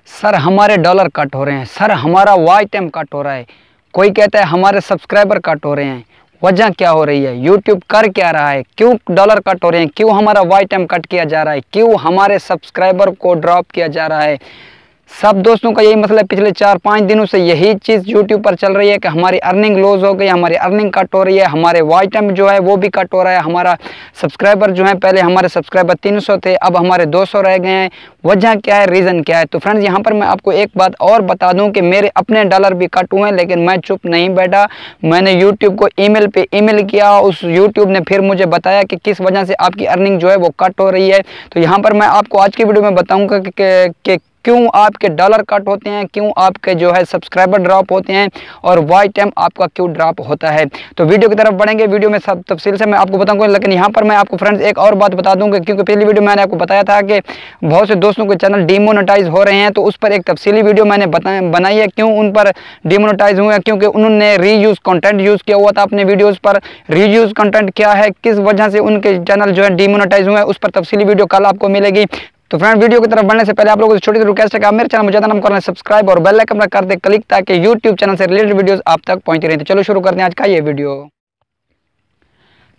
Sir हमारे dollar cut हो रहे हैं, सर हमारा वॉच टाइम कट हो रहा है, कोई कहता है हमारे सब्सक्राइबर कट हो रहे हैं। वजह क्या हो रही है? यूट्यूब कर क्या रहा है? क्यों डॉलर कट हो रहे हैं? क्यों हमारा वॉच टाइम कट किया जा रहा है? क्यों हमारे सब्सक्राइबर को ड्रॉप किया जा रहा है? सब दोस्तों का यही मसला है। पिछले 4-5 दिनों से यही चीज़ यूट्यूब पर चल रही है कि हमारी अर्निंग लॉस हो गई, हमारी अर्निंग कट हो रही है, हमारे वॉच टाइम जो है वो भी कट हो रहा है, हमारा सब्सक्राइबर जो है, पहले हमारे सब्सक्राइबर 300 थे, अब हमारे 200 रह गए हैं। वजह क्या है? रीज़न क्या है? तो फ्रेंड्स यहाँ पर मैं आपको एक बात और बता दूँ कि मेरे अपने डॉलर भी कट हुए हैं, लेकिन मैं चुप नहीं बैठा। मैंने यूट्यूब को ईमेल पे ईमेल किया, उस यूट्यूब ने फिर मुझे बताया कि किस वजह से आपकी अर्निंग जो है वो कट हो रही है। तो यहाँ पर मैं आपको आज की वीडियो में बताऊँगा कि क्यों आपके डॉलर कट होते हैं, क्यों आपके जो है सब्सक्राइबर ड्रॉप होते हैं और वॉच टाइम आपका क्यों ड्रॉप होता है। तो वीडियो की तरफ बढ़ेंगे, वीडियो में सब तफसील से मैं आपको बताऊंगा। लेकिन यहाँ पर मैं आपको फ्रेंड्स एक और बात बता दूंगा, क्योंकि पहली वीडियो मैंने आपको बताया था कि बहुत से दोस्तों के चैनल डीमोनेटाइज हो रहे हैं, तो उस पर एक तफसीली वीडियो मैंने बनाई है। क्यों उन पर डीमोनेटाइज हुए? क्योंकि उन्होंने रीयूज़ कंटेंट यूज़ किया हुआ था अपने वीडियोज़ पर। रीयूज़ कंटेंट क्या है, किस वजह से उनके चैनल जो है डीमोनेटाइज हुए हैं, उस पर तफसीली वीडियो कल आपको मिलेगी। तो फ्रेंड वीडियो की तरफ बढ़ने से पहले आप लोगों से छोटी सी रिक्वेस्ट है कि आप मेरे चैनल मुझे नाम करना सब्सक्राइब और बेल आइकन पर कर दे क्लिक, ताकि यूट्यूब चैनल से रिलेटेड वीडियोस आप तक पहुंचती रहे। तो चलो शुरू करते हैं आज का ये वीडियो।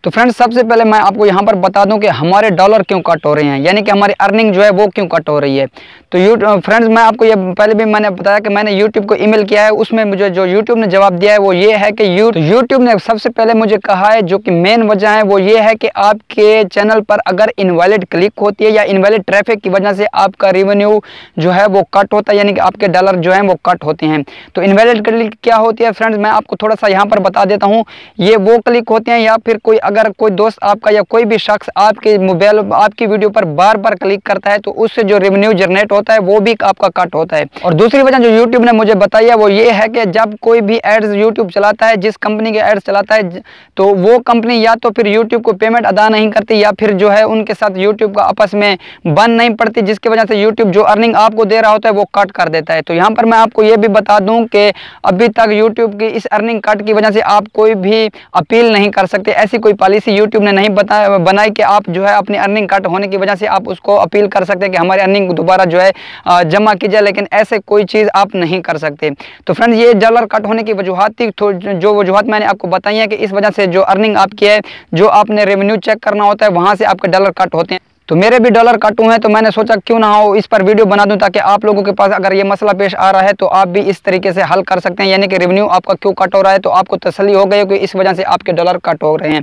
तो फ्रेंड्स सबसे पहले मैं आपको यहाँ पर बता दूं कि हमारे डॉलर क्यों कट हो रहे हैं, यानी कि हमारी अर्निंग जो है वो क्यों कट हो रही है। तो फ्रेंड्स मैं आपको ये पहले भी मैंने बताया कि मैंने यूट्यूब को ईमेल किया है, उसमें मुझे जो यूट्यूब ने जवाब दिया है वो ये है कि यूट्यूब ने सबसे पहले मुझे कहा है, जो कि मेन वजह है वो ये है कि आपके चैनल पर अगर इनवैलिड क्लिक होती है या इनवैलिड ट्रैफिक की वजह से आपका रेवेन्यू जो है वो कट होता है, यानी कि आपके डॉलर जो है वो कट होते हैं। तो इनवैलिड क्लिक क्या होती है फ्रेंड्स, मैं आपको थोड़ा सा यहाँ पर बता देता हूँ। ये वो क्लिक होते हैं या फिर अगर कोई दोस्त आपका या कोई भी शख्स आपके मोबाइल आपकी वीडियो पर बार बार क्लिक करता है, तो उससे जो रेवेन्यू जनरेट होता है वो भी आपका कट होता है। और दूसरी वजह जो यूट्यूब ने मुझे बताई है वो ये है कि जब कोई भी एड्स यूट्यूब चलाता है, जिस कंपनी के एड्स चलाता है, तो वो कंपनी या तो फिर यूट्यूब को पेमेंट अदा नहीं करती या फिर जो है उनके साथ यूट्यूब का आपस में बन नहीं पड़ती, जिसकी वजह से यूट्यूब जो अर्निंग आपको दे रहा होता है वो कट कर देता है। तो यहाँ पर मैं आपको ये भी बता दूं कि अभी तक यूट्यूब की इस अर्निंग कट की वजह से आप कोई भी अपील नहीं कर सकते। ऐसी कोई पॉलिसी यूट्यूब ने नहीं बनाई कि आप जो है अपनी अर्निंग कट होने की वजह से आप उसको अपील कर सकते हैं कि हमारी अर्निंग दोबारा जो है जमा की जाए, लेकिन ऐसे कोई चीज़ आप नहीं कर सकते। तो फ्रेंड्स ये डॉलर कट होने की वजूहत थी, जो वजूहत मैंने आपको बताई है कि इस वजह से जो अर्निंग आपकी है, जो आपने रेवेन्यू चेक करना होता है, वहाँ से आपके डॉलर कट होते हैं। तो मेरे भी डॉलर कट हुए हैं, तो मैंने सोचा क्यों ना हो इस पर वीडियो बना दूं, ताकि आप लोगों के पास अगर ये मसला पेश आ रहा है तो आप भी इस तरीके से हल कर सकते हैं, यानी कि रेवेन्यू आपका क्यों कट हो रहा है, तो आपको तसल्ली हो गई कि इस वजह से आपके डॉलर कट हो रहे हैं।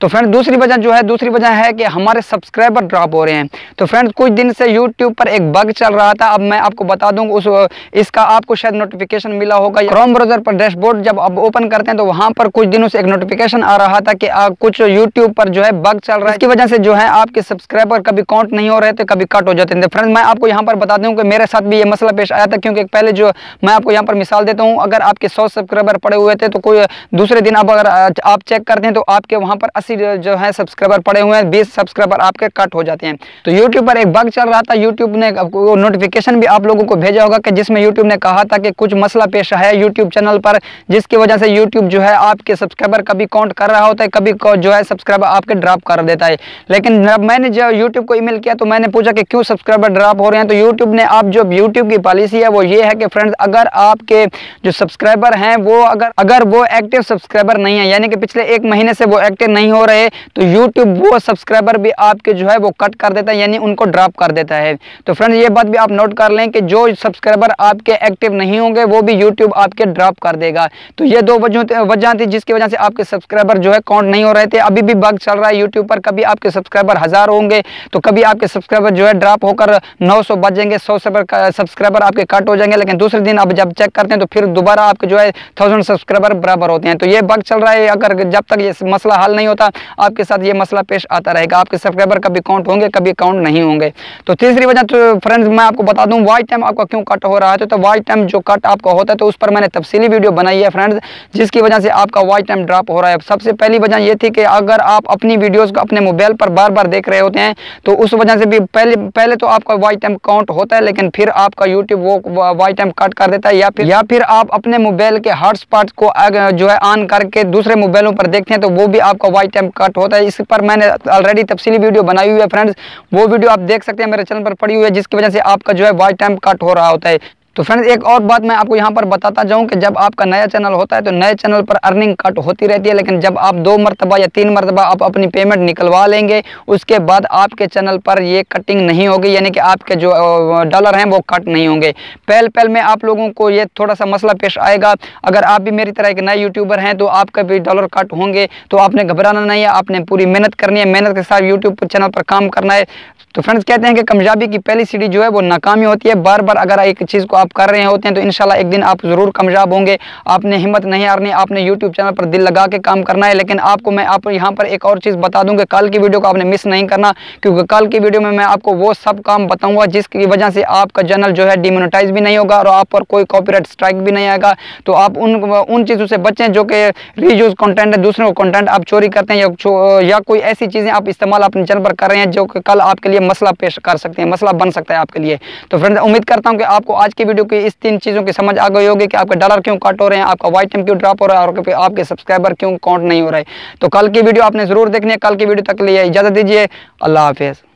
तो फ्रेंड्स दूसरी वजह है कि हमारे सब्सक्राइबर ड्रॉप हो रहे हैं। तो फ्रेंड्स कुछ दिन से यूट्यूब पर एक बग चल रहा था, अब मैं आपको बता दूँ इसका आपको शायद नोटिफिकेशन मिला होगा। क्रोम ब्राउज़र पर डैशबोर्ड जब आप ओपन करते हैं तो वहाँ पर कुछ दिनों से एक नोटिफिकेशन आ रहा था कि कुछ यूट्यूब पर जो है बग चल रहा है, इसकी वजह से जो है आपके सब्सक्राइबर कभी काउंट नहीं हो रहे थे, कभी कट हो जाते थे। फ्रेंड्स मैं आपको यहाँ पर बता दूं कि मेरे साथ भी ये मसला पेश आया था, क्योंकि पहले जो मैं आपको यहाँ पर मिसाल देता हूँ, अगर आपके 100 सब्सक्राइबर पड़े हुए थे तो कोई दूसरे दिन अब अगर आप चेक करते हैं तो आपके वहाँ पर 80 जो है सब्सक्राइबर पड़े हुए हैं, 20 सब्सक्राइबर आपके कट हो जाते हैं। तो यूट्यूब पर एक बग चल रहा था, यूट्यूब ने नोटिफिकेशन भी आप लोगों को भेजा होगा कि जिसमें यूट्यूब ने कहा था कि कुछ मसला पेश है यूट्यूब चैनल पर, जिसकी वजह से यूट्यूब जो है आपके सब्सक्राइबर कभी काउंट कर रहा होता है, कभी जो है सब्सक्राइबर आपके ड्रॉप कर देता है। लेकिन जब मैंने जो यूट्यूब को ईमेल किया तो मैंने पूछा कि क्यों सब्सक्राइबर ड्रॉप हो रहे हैं, तो यूट्यूब ने जो यूट्यूब की पॉलिसी है वो ये है कि फ्रेंड्स अगर आपके जो सब्सक्राइबर हैं वो अगर वो एक्टिव सब्सक्राइबर नहीं है, यानी कि पिछले 1 महीने से वो एक्टिव नहीं हो रहे, तो यूट्यूब वो सब्सक्राइबर भी आपके जो है वो कट कर देता है, यानी उनको ड्रॉप कर देता है। तो फ्रेंड्स ये बात भी आप नोट कर लें कि जो सब्सक्राइबर आपके एक्टिव नहीं होंगे वो भी यूट्यूब आपके ड्रॉप कर देगा। तो ये दो वजह थी जिसकी वजह से आपके सब्सक्राइबर जो है काउंट नहीं हो रहे थे। अभी भी बग चल रहा है यूट्यूब पर, कभी आपके सब्सक्राइबर 1000 होंगे तो कभी आपके सब्सक्राइबर जो है ड्रॉप होकर 900 बच जाएंगे, 100 सब्सक्राइबर आपके कट हो जाएंगे, लेकिन दूसरे दिन अब जब चेक करते हैं तो फिर दोबारा आपके जो है 1000 सब्सक्राइबर बराबर होते हैं। तो ये बग चल रहा है, अगर जब तक ये मसला हल नहीं होता आपके साथ ये मसला पेश आता रहेगा, आपके सब्सक्राइबर कभी काउंट होंगे कभी काउंट नहीं होंगे। तो तीसरी वजह तो फ्रेंड्स मैं आपको बता दूं वॉच टाइम आपका क्यों कट हो रहा है। तो वॉच टाइम जो कट आपका होता है तो उस पर मैंने तफसीली वीडियो बनाई है फ्रेंड्स, जिसकी वजह से आपका वॉच टाइम ड्रॉप हो रहा है। सबसे पहली वजह ये थी कि अगर आप अपनी वीडियोस को अपने मोबाइल पर बार बार देख रहे होते हैं तो उस वजह से भी पहले तो आपका वॉच टाइम काउंट होता है, लेकिन फिर आपका यूट्यूब वो वॉच टाइम कट कर देता है, या फिर आप अपने मोबाइल के हॉटस्पॉट को जो है ऑन करके दूसरे मोबाइलों पर देखते हैं तो वो भी आपका वॉच टाइम कट होता है। इस पर मैंने ऑलरेडी तफसीली वीडियो बनाई हुई है फ्रेंड्स, वो वीडियो आप देख सकते हैं, मेरे चैनल पर पड़ी हुई है, जिसकी वजह से आपका जो है वॉच टाइम कट हो रहा होता है। तो फ्रेंड्स एक और बात मैं आपको यहाँ पर बताता जाऊँ कि जब आपका नया चैनल होता है तो नए चैनल पर अर्निंग कट होती रहती है, लेकिन जब आप 2 मरतबा या 3 मरतबा आप अपनी पेमेंट निकलवा लेंगे उसके बाद आपके चैनल पर ये कटिंग नहीं होगी, यानी कि आपके जो डॉलर हैं वो कट नहीं होंगे। पहल में आप लोगों को ये थोड़ा सा मसला पेश आएगा। अगर आप भी मेरी तरह एक नए यूट्यूबर हैं तो आपका भी डॉलर कट होंगे, तो आपने घबराना नहीं है, आपने पूरी मेहनत करनी है, मेहनत के साथ यूट्यूब चैनल पर काम करना है। तो फ्रेंड्स कहते हैं कि कामयाबी की पहली सीढ़ी जो है वो नाकामी होती है। बार बार अगर एक चीज़ को आप कर रहे होते हैं तो इंशाल्लाह एक दिन आप ज़रूर कामयाब होंगे। आपने हिम्मत नहीं हारनी, आपने यूट्यूब चैनल पर दिल लगा के काम करना है। लेकिन मैं आपको यहाँ पर एक और चीज़ बता दूँ कि कल की वीडियो को आपने मिस नहीं करना, क्योंकि कल की वीडियो में मैं आपको वो सब काम बताऊँगा जिसकी वजह से आपका चैनल जो है डिमोनेटाइज भी नहीं होगा और आप पर कोई कॉपीराइट स्ट्राइक भी नहीं आएगा। तो आप उन चीज़ों से बचें जो कि रीयूज कंटेंट है, दूसरों को कंटेंट आप चोरी करते हैं या कोई ऐसी चीज़ें आप इस्तेमाल अपने चैनल पर कर रहे हैं जो कि कल आपके लिए मसला पेश कर सकते हैं, मसला बन सकता है आपके लिए। तो फ्रेंड्स उम्मीद करता हूं कि आपको आज की वीडियो की इस 3 चीज़ों की समझ आ गई होगी कि आपके डॉलर क्यों कट हो रहे हैं, आपका वॉच टाइम क्यों ड्रॉप हो रहा है और आपके सब्सक्राइबर क्यों काउंट नहीं हो रहे। तो कल की वीडियो आपने ज़रूर देखनी है। कल की वीडियो तक के लिए इजाज़त दीजिए। अल्लाह हाफिज़।